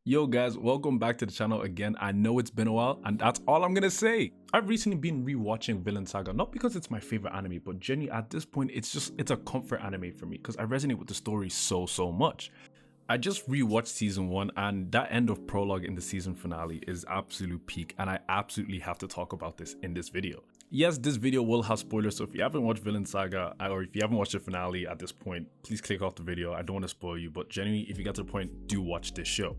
Yo guys, welcome back to the channel again. I know it's been a while and that's all I'm gonna say. I've recently been rewatching Vinland Saga, not because it's my favorite anime, but genuinely at this point it's a comfort anime for me because I resonate with the story so much. I just rewatched season 1 and that end of prologue in the season finale is absolute peak and I absolutely have to talk about this in this video. Yes, this video will have spoilers, so if you haven't watched Vinland Saga or if you haven't watched the finale at this point, please click off the video. I don't want to spoil you, but genuinely if you get to the point, do watch this show.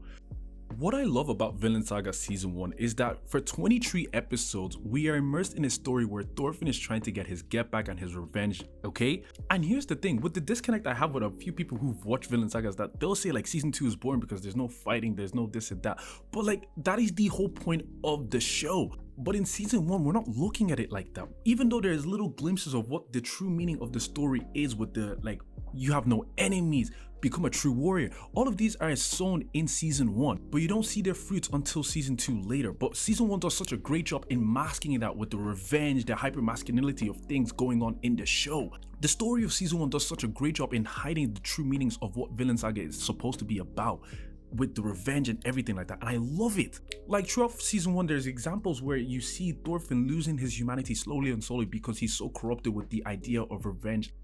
What I love about Vinland Saga season 1 is that for 23 episodes, we are immersed in a story where Thorfinn is trying to get his get back and his revenge, okay? And here's the thing, with the disconnect I have with a few people who've watched Vinland Saga is that they'll say like season 2 is boring because there's no fighting, there's no this and that. But like, that is the whole point of the show. But in season 1, we're not looking at it like that. Even though there's little glimpses of what the true meaning of the story is with the like, you have no enemies, become a true warrior. All of these are sown in season 1, but you don't see their fruits until season 2 later. But season 1 does such a great job in masking it out with the revenge, the hyper masculinity of things going on in the show. The story of season 1 does such a great job in hiding the true meanings of what Vinland Saga is supposed to be about, with the revenge and everything like that, and I love it. Like throughout season 1, there's examples where you see Thorfinn losing his humanity slowly and slowly because he's so corrupted with the idea of revenge.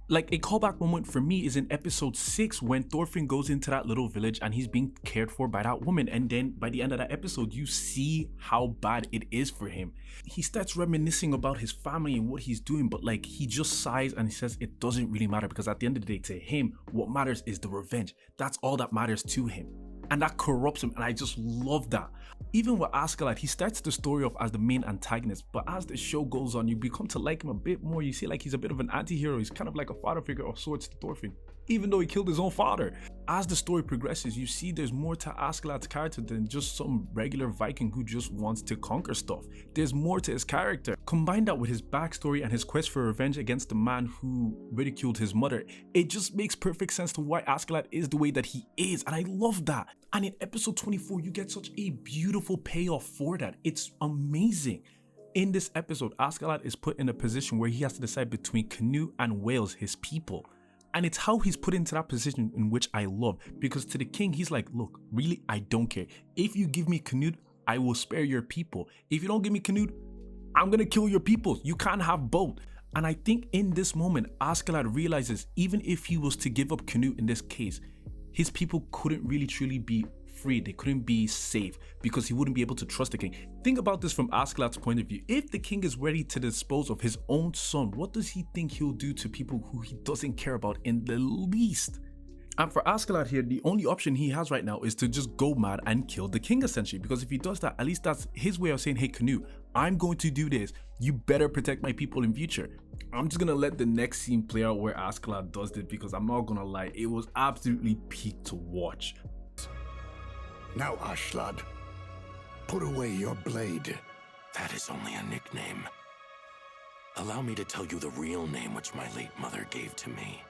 Like a callback moment for me is in episode 6 when Thorfinn goes into that little village and he's being cared for by that woman, and then by the end of that episode you see how bad it is for him. He starts reminiscing about his family and what he's doing, but like he just sighs and he says it doesn't really matter because at the end of the day to him what matters is the revenge. That's all that matters to him, and that corrupts him, and I just love that. Even with Askeladd, he starts the story off as the main antagonist, but as the show goes on, you become to like him a bit more. You see like he's a bit of an anti-hero. He's kind of like a father figure of sorts to Thorfinn, even though he killed his own father. As the story progresses, you see there's more to Askeladd's character than just some regular Viking who just wants to conquer stuff. There's more to his character. Combine that with his backstory and his quest for revenge against the man who ridiculed his mother, it just makes perfect sense to why Askeladd is the way that he is, and I love that. And in episode 24, you get such a beautiful payoff for that. It's amazing. In this episode, Askeladd is put in a position where he has to decide between Canute and Wales, his people. And it's how he's put into that position in which I love, because to the king, he's like, look, really, I don't care. If you give me Canute, I will spare your people. If you don't give me Canute, I'm gonna kill your people. You can't have both. And I think in this moment, Askeladd realizes even if he was to give up Canute in this case, his people couldn't really truly be free. They couldn't be safe because he wouldn't be able to trust the king. Think about this from Askeladd's point of view. If the king is ready to dispose of his own son, what does he think he'll do to people who he doesn't care about in the least? And for Askeladd here, the only option he has right now is to just go mad and kill the king essentially, because if he does that, at least that's his way of saying, hey Canute, I'm going to do this. You better protect my people in future. I'm just gonna let the next scene play out where Askeladd does this because I'm not gonna lie, it was absolutely peak to watch. Now, Askeladd, put away your blade. That is only a nickname. Allow me to tell you the real name which my late mother gave to me.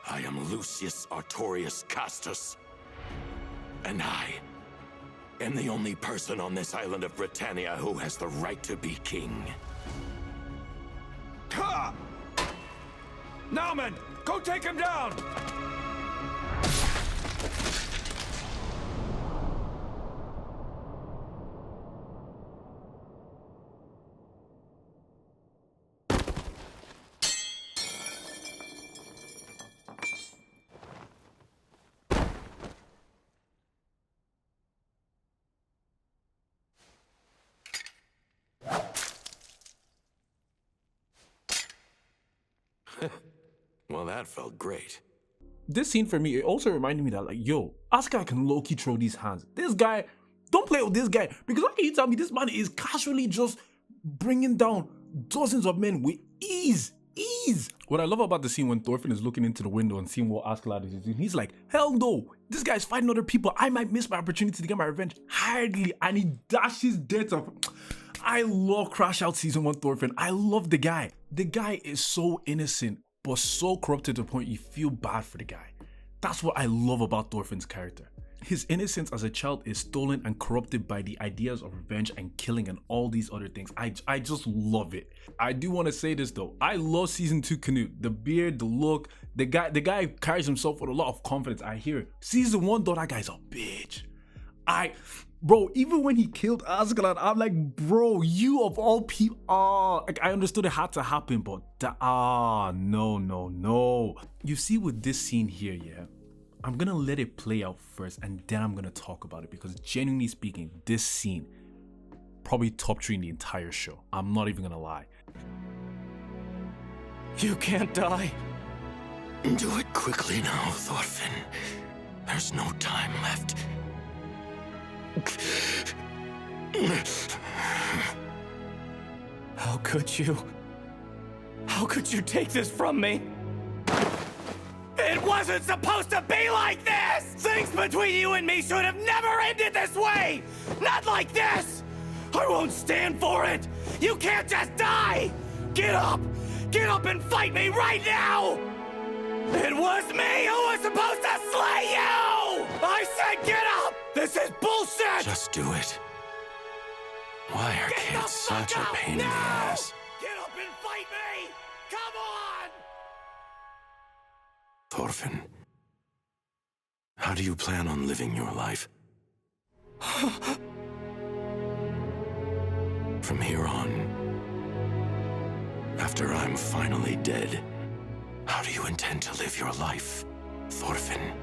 I am Lucius Artorius Castus, and I am the only person on this island of Britannia who has the right to be king. Ha! Now, men, go take him down! Well, that felt great. This scene for me, it also reminded me that like, yo, Askeladd can low-key throw these hands. This guy, don't play with this guy, because how can you tell me this man is casually just bringing down dozens of men with ease? What I love about the scene when Thorfinn is looking into the window and seeing what Askeladd is doing, he's like, hell no, this guy's fighting other people. I might miss my opportunity to get my revenge. Hardly, and he dashes death of. I love Crash Out season 1 Thorfinn. I love the guy. The guy is so innocent, but so corrupted to the point you feel bad for the guy. That's what I love about Thorfinn's character. His innocence as a child is stolen and corrupted by the ideas of revenge and killing and all these other things. I just love it. I do want to say this though. I love season 2 Canute. The beard, the look, the guy carries himself with a lot of confidence. I hear it. Season 1 though, that guy's a bitch. Bro, even when he killed Askeladd, I'm like, bro, you of all people, like I understood it had to happen, but no. You see with this scene here, yeah, I'm gonna let it play out first and then I'm gonna talk about it because genuinely speaking, this scene, probably top 3 in the entire show. I'm not even gonna lie. You can't die. Do it quickly now, Thorfinn. There's no time left. How could you? How could you take this from me? It wasn't supposed to be like this! Things between you and me should have never ended this way! Not like this! I won't stand for it! You can't just die! Get up! Get up and fight me right now! It was me who was supposed to slay you! I said get up! This is bullshit! Just do it. Why are kids such a pain in the ass? Get up and fight me! Come on! Thorfinn, how do you plan on living your life? From here on, after I'm finally dead, how do you intend to live your life, Thorfinn?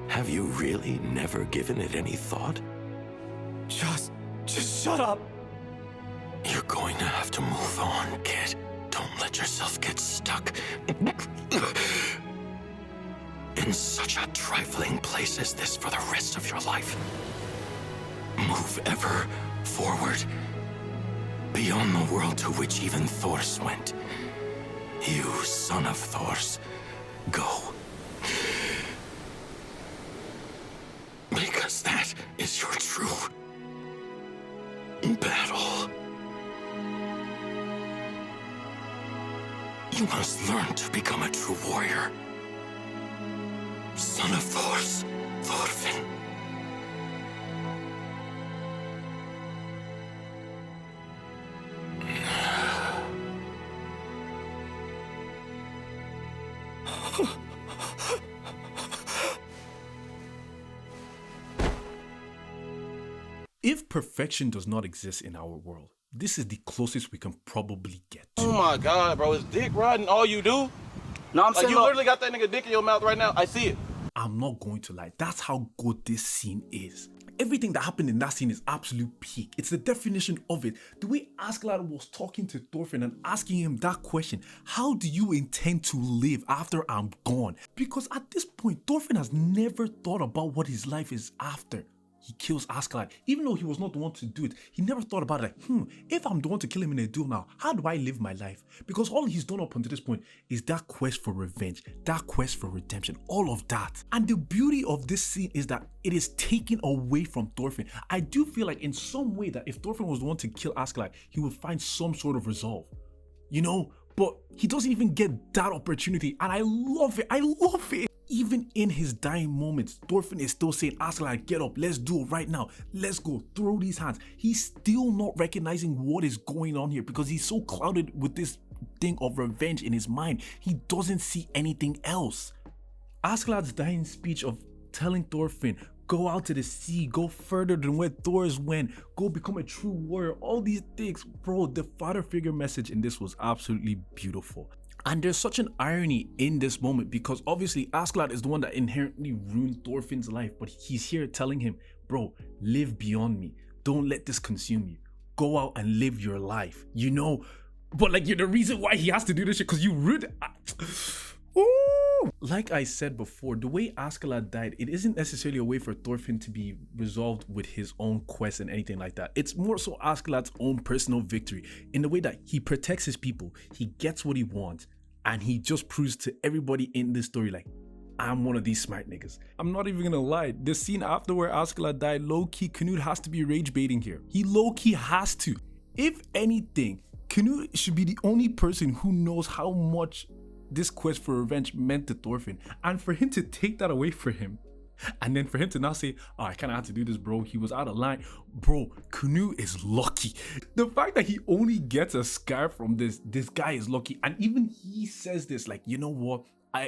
Have you really never given it any thought? Just shut up! You're going to have to move on, kid. Don't let yourself get stuck in such a trifling place as this for the rest of your life. Move ever forward, beyond the world to which even Thors went. You son of Thors, go. Because that is your true battle. You must learn to become a true warrior. Son of Thors, Thorfinn. If perfection does not exist in our world, this is the closest we can probably get to. Oh my god, bro, is dick riding all you do? No, I'm Like, saying you literally got that nigga dick in your mouth right now. I see it. I'm not going to lie, that's how good this scene is. Everything that happened in that scene is absolute peak. It's the definition of it. The way Askeladd was talking to Thorfinn and asking him that question, how do you intend to live after I'm gone? Because at this point, Thorfinn has never thought about what his life is after he kills Askeladd. Even though he was not the one to do it, he never thought about it like, if I'm the one to kill him in a duel now, how do I live my life? Because all he's done up until this point is that quest for revenge, that quest for redemption, all of that. And the beauty of this scene is that it is taken away from Thorfinn. I do feel like in some way that if Thorfinn was the one to kill Askeladd, he would find some sort of resolve, you know? But he doesn't even get that opportunity, and I love it. I love it. Even in his dying moments, Thorfinn is still saying, Askeladd, get up, let's do it right now. Let's go, throw these hands. He's still not recognizing what is going on here because he's so clouded with this thing of revenge in his mind. He doesn't see anything else. Askeladd's dying speech of telling Thorfinn, go out to the sea, go further than where Thors went, go become a true warrior, all these things. Bro, the father figure message in this was absolutely beautiful. And there's such an irony in this moment because obviously Askeladd is the one that inherently ruined Thorfinn's life, but he's here telling him, bro, live beyond me. Don't let this consume you. Go out and live your life, you know? But like, you're the reason why he has to do this shit because you ruined Ooh! Like I said before, the way Askeladd died, it isn't necessarily a way for Thorfinn to be resolved with his own quest and anything like that. It's more so Askeladd's own personal victory in the way that he protects his people, he gets what he wants, and he just proves to everybody in this story like, I'm one of these smart niggas. I'm not even gonna lie, the scene after where Askeladd died, low-key, Canute has to be rage baiting here. He low-key has to. If anything, Canute should be the only person who knows how much this quest for revenge meant to Thorfinn, and for him to take that away from him, and then for him to now say, oh, I kind of had to do this, bro, he was out of line. Bro, Knut is lucky. The fact that he only gets a scar from this guy is lucky. And even he says this, like, you know what,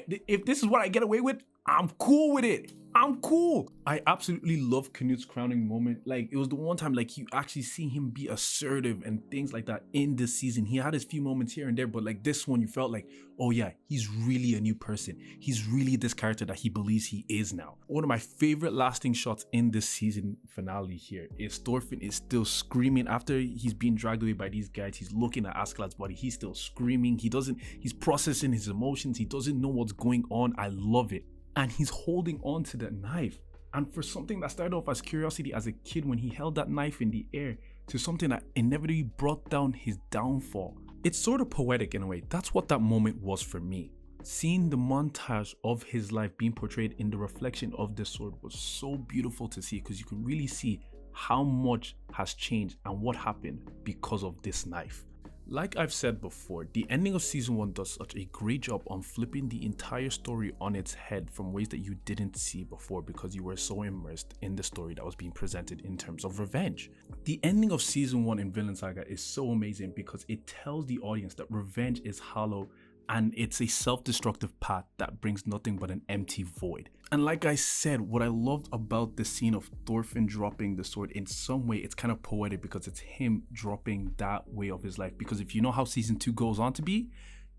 if this is what I get away with, I'm cool with it. I'm cool. I absolutely love Knut's crowning moment. Like, it was the one time, like, you actually see him be assertive and things like that in this season. He had his few moments here and there, but like this one, you felt like, oh yeah, he's really a new person. He's really this character that he believes he is now. One of my favorite lasting shots in this season finale here is Thorfinn is still screaming after he's being dragged away by these guys. He's looking at Askeladd's body. He's still screaming. He's processing his emotions. He doesn't know what's going on. I love it. And he's holding on to that knife. And for something that started off as curiosity as a kid when he held that knife in the air to something that inevitably brought down his downfall. It's sort of poetic in a way. That's what that moment was for me. Seeing the montage of his life being portrayed in the reflection of the sword was so beautiful to see, because you can really see how much has changed and what happened because of this knife. Like I've said before, the ending of season 1 does such a great job on flipping the entire story on its head from ways that you didn't see before because you were so immersed in the story that was being presented in terms of revenge. The ending of season 1 in Vinland Saga is so amazing because it tells the audience that revenge is hollow and it's a self-destructive path that brings nothing but an empty void. And like I said, what I loved about the scene of Thorfinn dropping the sword, in some way it's kind of poetic because it's him dropping that way of his life. Because if you know how season 2 goes on to be,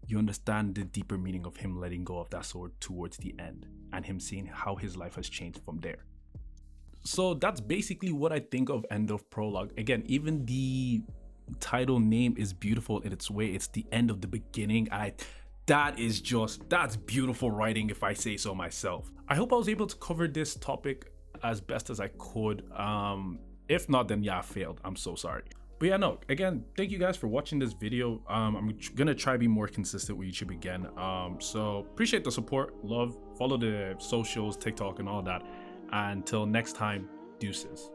you understand the deeper meaning of him letting go of that sword towards the end and him seeing how his life has changed from there. So that's basically what I think of end of prologue. Again, even the title name is beautiful in its way. It's the end of the beginning. That's beautiful writing, if I say so myself. I hope I was able to cover this topic as best as I could. If not, then yeah, I failed. I'm so sorry. But yeah, no, again, thank you guys for watching this video. I'm gonna try to be more consistent with YouTube again. So appreciate the support, love, follow the socials, TikTok and all that. Until next time, deuces.